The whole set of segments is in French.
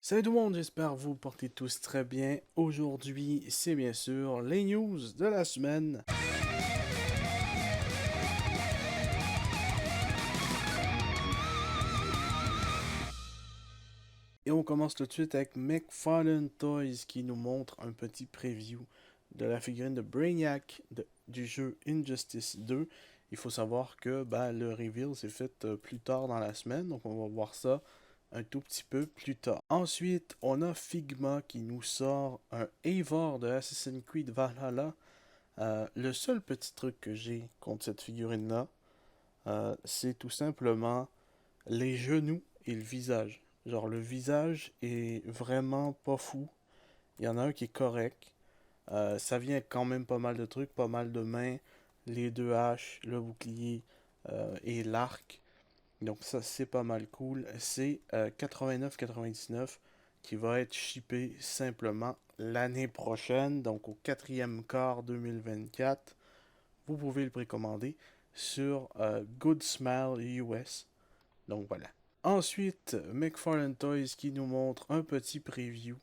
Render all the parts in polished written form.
Salut tout le monde, j'espère que vous portez tous très bien. Aujourd'hui, c'est bien sûr les news de la semaine. Et on commence tout de suite avec McFarlane Toys qui nous montre un petit preview de la figurine de Brainiac du jeu Injustice 2. Il faut savoir que le reveal s'est fait plus tard dans la semaine, donc on va voir ça un tout petit peu plus tard. Ensuite, on a Figma qui nous sort un Eivor de Assassin's Creed Valhalla. Le seul petit truc que j'ai contre cette figurine-là, c'est tout simplement les genoux et le visage. Genre, le visage est vraiment pas fou. Il y en a un qui est correct. Ça vient avec quand même pas mal de trucs, pas mal de mains, les deux haches, le bouclier et l'arc. Donc ça, c'est pas mal cool. C'est 89,99 qui va être shippé simplement l'année prochaine, donc au quatrième quart 2024. Vous pouvez le précommander sur Good Smile US. Donc voilà. Ensuite, McFarlane Toys qui nous montre un petit preview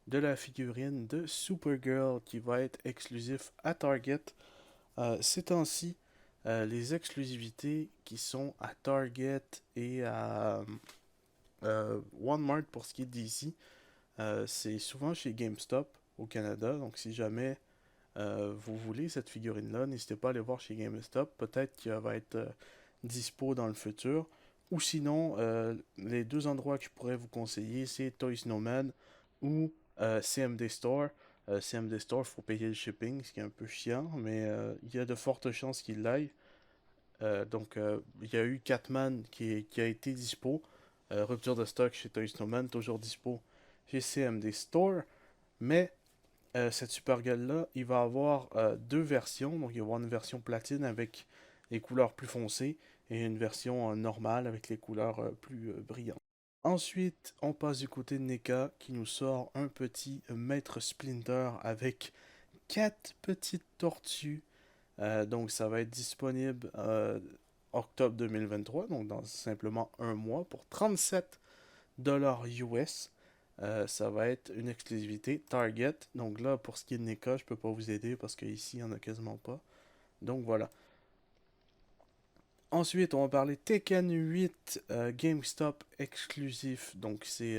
de la figurine de Supergirl qui va être exclusif à Target. Ces temps-ci, les exclusivités qui sont à Target et à Walmart pour ce qui est d'ici, c'est souvent chez GameStop au Canada. Donc si jamais vous voulez cette figurine-là, n'hésitez pas à aller voir chez GameStop. Peut-être qu'elle va être dispo dans le futur. Ou sinon, les deux endroits que je pourrais vous conseiller, c'est Toys Nomad ou CMD Store. CMD Store, il faut payer le shipping, ce qui est un peu chiant, mais il y a de fortes chances qu'il l'aille. Il y a eu Catman qui a été dispo. Rupture de stock chez Toys Nomad, toujours dispo chez CMD Store. Mais cette Supergirl-là, il va avoir deux versions. Donc, il va y avoir une version platine avec les couleurs plus foncées et une version normale avec les couleurs plus brillantes. Ensuite, on passe du côté de NECA qui nous sort un petit Maître Splinter avec quatre petites tortues. Donc, ça va être disponible octobre 2023, donc dans simplement un mois, pour 37$ US. Ça va être une exclusivité Target. Donc là, pour ce qui est de NECA, je peux pas vous aider parce qu'ici, il n'y en a quasiment pas. Donc voilà. Ensuite, on va parler Tekken 8 GameStop exclusif. Donc c'est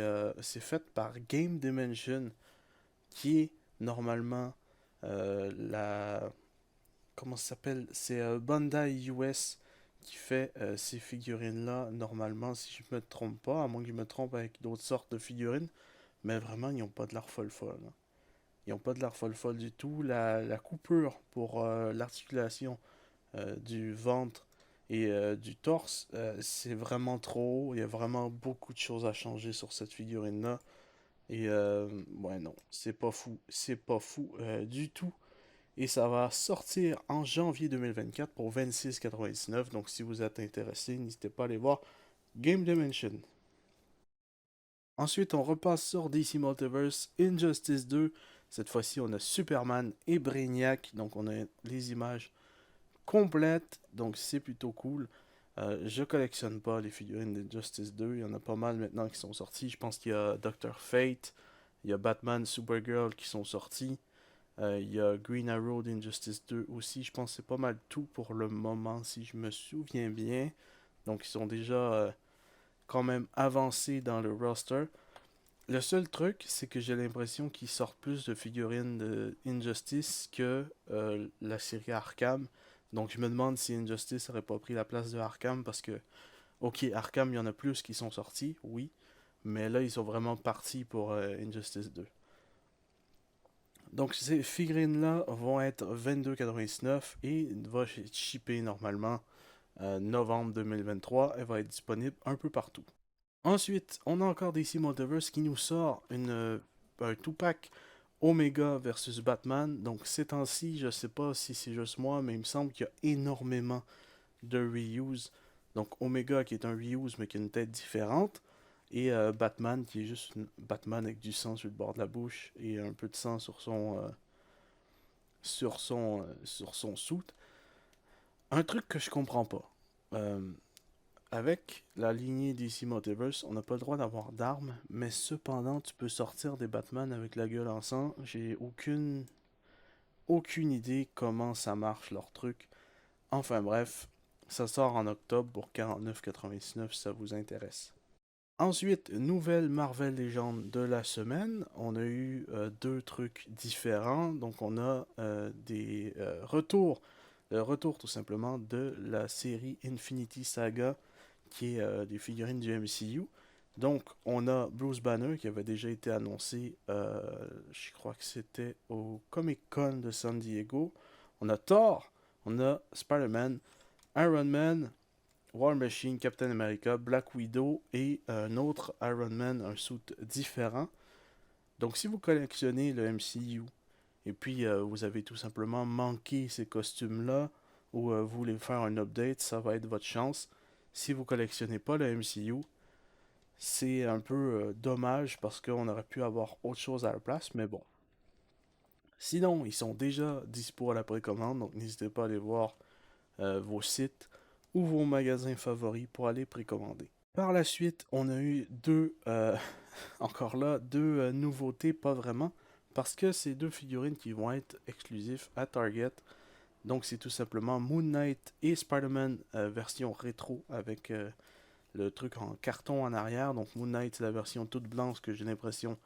fait par Game Dimension qui est normalement la... Comment ça s'appelle? C'est Bandai US qui fait ces figurines-là normalement, si je me trompe pas, à moins que je me trompe avec d'autres sortes de figurines. Mais vraiment, ils n'ont pas de l'art folle. Ils n'ont pas de l'art folle du tout. La coupure pour l'articulation du ventre et du torse, c'est vraiment trop haut. Il y a vraiment beaucoup de choses à changer sur cette figurine-là. Et ouais, non, c'est pas fou. C'est pas fou du tout. Et ça va sortir en janvier 2024 pour 26,99. Donc si vous êtes intéressé, n'hésitez pas à aller voir Game Dimension. Ensuite, on repasse sur DC Multiverse Injustice 2. Cette fois-ci, on a Superman et Brainiac. Donc, on a les images complètes. Donc, c'est plutôt cool. Je collectionne pas les figurines d'Injustice 2. Il y en a pas mal maintenant qui sont sortis. Je pense qu'il y a Doctor Fate. Il y a Batman, Supergirl qui sont sortis. Il y a Green Arrow d'Injustice 2 aussi. Je pense que c'est pas mal tout pour le moment, si je me souviens bien. Donc, ils sont déjà quand même avancés dans le roster. Le seul truc, c'est que j'ai l'impression qu'ils sortent plus de figurines de Injustice que la série Arkham. Donc je me demande si Injustice n'aurait pas pris la place de Arkham parce que, ok, Arkham, il y en a plus qui sont sortis, oui, mais là, ils sont vraiment partis pour Injustice 2. Donc ces figurines-là vont être 22,99 et vont être shippées normalement novembre 2023. Elle va être disponible un peu partout. Ensuite, on a encore DC Multiverse qui nous sort un two-pack Omega versus Batman. Donc ces temps-ci, je sais pas si c'est juste moi, mais il me semble qu'il y a énormément de reuse. Donc Omega qui est un reuse mais qui a une tête différente. Et Batman qui est juste Batman avec du sang sur le bord de la bouche et un peu de sang sur son suit. Un truc que je comprends pas. Euh, avec la lignée DC Multiverse, on n'a pas le droit d'avoir d'armes, mais cependant, tu peux sortir des Batman avec la gueule en sang. J'ai aucune idée comment ça marche leur truc. Enfin bref, ça sort en octobre pour 49,99 si ça vous intéresse. Ensuite, nouvelle Marvel Legends de la semaine. On a eu deux trucs différents. Donc on a des retours. Le retour tout simplement de la série Infinity Saga qui est des figurines du MCU. Donc on a Bruce Banner qui avait déjà été annoncé, je crois que c'était au Comic Con de San Diego. On a Thor, on a Spider-Man, Iron Man, War Machine, Captain America, Black Widow et un autre Iron Man, un suit différent. Donc si vous collectionnez le MCU et puis vous avez tout simplement manqué ces costumes-là ou vous voulez faire un update, ça va être votre chance. Si vous collectionnez pas le MCU, c'est un peu dommage parce qu'on aurait pu avoir autre chose à la place, mais bon. Sinon, ils sont déjà dispo à la précommande, donc n'hésitez pas à aller voir vos sites ou vos magasins favoris pour aller précommander. Par la suite, on a eu encore là, deux nouveautés, pas vraiment, parce que c'est deux figurines qui vont être exclusives à Target. Donc c'est tout simplement Moon Knight et Spider-Man version rétro avec le truc en carton en arrière. Donc Moon Knight c'est la version toute blanche que j'ai l'impression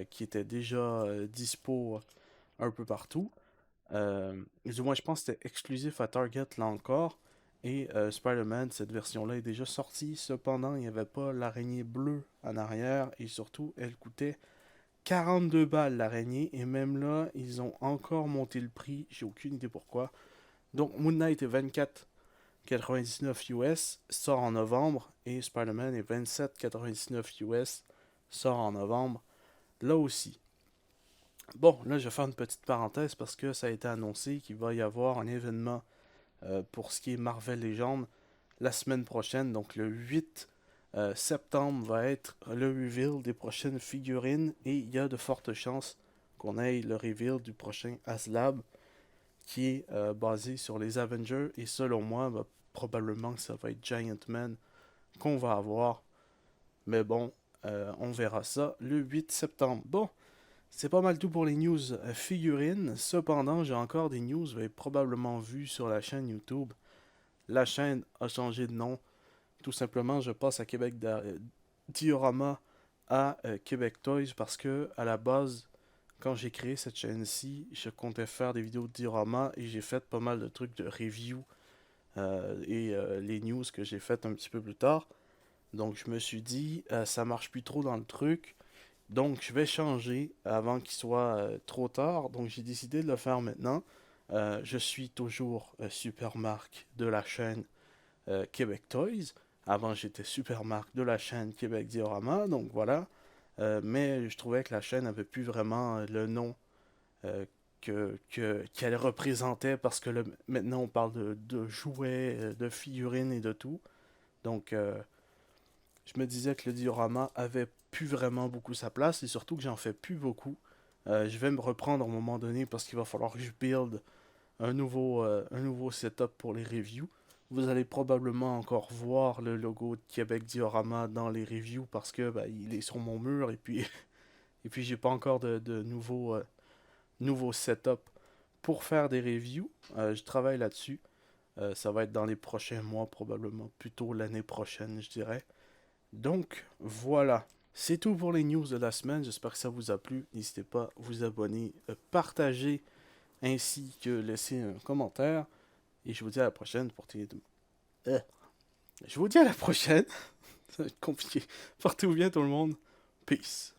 qui était déjà dispo un peu partout. Du moins je pense que c'était exclusif à Target là encore. Et Spider-Man, cette version-là est déjà sortie. Cependant, il n'y avait pas l'araignée bleue en arrière. Et surtout, elle coûtait 42 balles l'araignée. Et même là, ils ont encore monté le prix. J'ai aucune idée pourquoi. Donc Moon Knight est 24,99 US, sort en novembre. Et Spider-Man est 27,99 US, sort en novembre. Là aussi. Bon, là je vais faire une petite parenthèse parce que ça a été annoncé qu'il va y avoir un événement pour ce qui est Marvel Legends la semaine prochaine. Donc le 8 septembre va être le reveal des prochaines figurines et il y a de fortes chances qu'on ait le reveal du prochain Aslab qui est basé sur les Avengers et selon moi, probablement que ça va être Giant Man qu'on va avoir. Mais bon, on verra ça le 8 septembre. Bon, c'est pas mal tout pour les news figurines. Cependant, j'ai encore des news, vous avez probablement vu sur la chaîne YouTube. La chaîne a changé de nom. Tout simplement, je passe à Québec Diorama à Québec Toys parce que à la base, quand j'ai créé cette chaîne-ci, je comptais faire des vidéos de diorama et j'ai fait pas mal de trucs de review et les news que j'ai faites un petit peu plus tard. Donc je me suis dit, ça marche plus trop dans le truc. Donc je vais changer avant qu'il soit trop tard. Donc j'ai décidé de le faire maintenant. Je suis toujours super marque de la chaîne Québec Toys. Avant j'étais super marque de la chaîne Québec Diorama. Donc voilà. Mais je trouvais que la chaîne avait plus vraiment le nom euh, qu'elle représentait parce que maintenant on parle de jouets, de figurines et de tout. Donc je me disais que le diorama avait plus vraiment beaucoup sa place et surtout que j'en fais plus beaucoup. Je vais me reprendre à un moment donné parce qu'il va falloir que je build un nouveau setup pour les reviews. Vous allez probablement encore voir le logo de Québec Diorama dans les reviews parce que il est sur mon mur et puis et puis j'ai pas encore de nouveau setup pour faire des reviews. Je travaille là-dessus. Ça va être dans les prochains mois, probablement plutôt l'année prochaine, je dirais. Donc voilà, c'est tout pour les news de la semaine. J'espère que ça vous a plu. N'hésitez pas à vous abonner, partager ainsi que laisser un commentaire. Et je vous dis à la prochaine. Je vous dis à la prochaine. Ça va être compliqué. Portez-vous bien tout le monde. Peace.